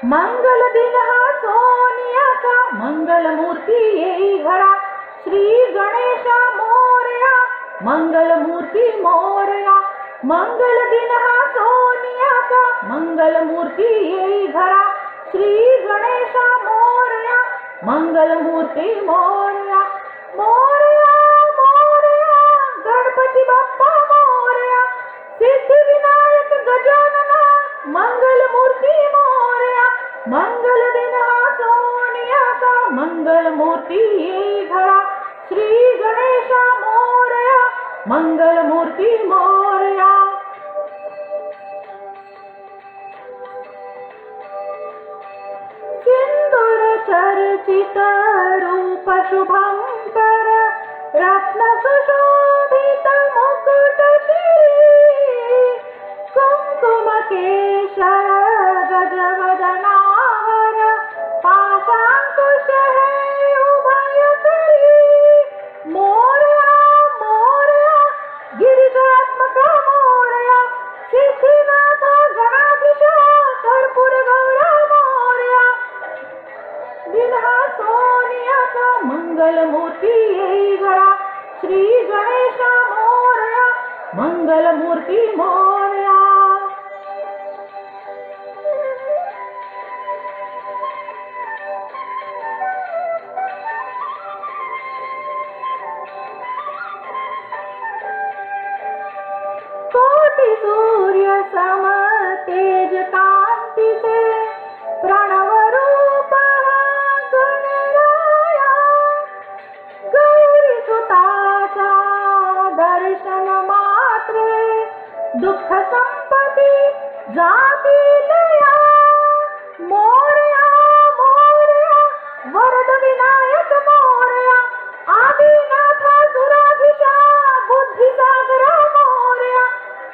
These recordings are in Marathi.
मंगल दिन हा सोनियाचा, मंगल मूर्ती येई घरा. श्री गणेशा मोरया, मंगल मूर्ती मोरया. मंगल दिन हा सोनियाचा, मंगल मूर्ती येई घरा. श्री गणेशा मोरया, मंगल मूर्ती मोरया. मोरया मोरया गणपती बाप्पा मोरया. सिद्धिविनायक गजानना, मंगल मूर्ती मोरया. मंगल दिन हा सोनियाचा, मंगल मूर्ती येई घरा. श्री गणेशा मोरया, मंगल मूर्ती मोरया. सिंदूर चर्चित रूप शुभंकर, रत्न सुशोभित मुकुट श्री. कुंकुम केशर गजवदनावर, पाशांकुश है उभयकरी. मोरया मोरया गिरिजात्मक मोरया. सिद्धिनाथ गणाधीश कर्पूर गौर मोरया. दिन हा सोनियाचा, मंगल मूर्ती येई घरा. श्री गणेशा मोरया, मंगल मूर्ती मोरया. कोटी सूर्य सम तेज कांतीचे, प्रणव रूप गणराया. गौरी सुताचा दर्शन मात्रे, दुःख संपत्ती जातील या. मोरया मोरया वरद विनायक मोरया. आदिनाथ सुराधीशा बुद्धिसागर मोरया.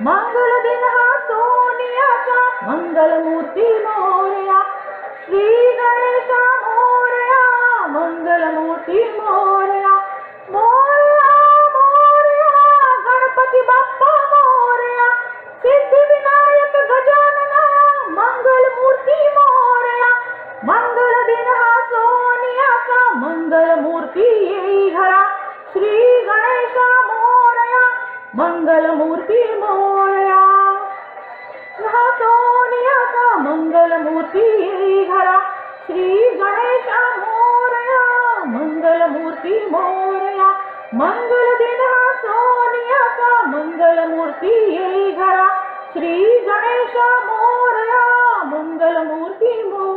मंगल दिन हा सोनियाचा, मंगल मूर्ती मोरया. श्री गणेशा मोरया, मंगल मूर्ती मोरया. मोरया मोरया गणपती बाप्पा मोरया. सिद्धिविनायक गजानना, मंगल मूर्ती मोरया. मंगल दिन हा सोनियाचा, मंगल मूर्ती येई घरा. श्री गणेशा मोरया, मंगल मूर्ती मोरया. हा सोनियाचा, मंगल मूर्ती येई घरा. श्री गणेशा मोरया, मंगल मूर्ती मोरया. मंगल दिन हा सोनियाचा, मंगल मूर्ती येई घरा. श्री गणेशा मोरया, मंगल मूर्ती मोरया.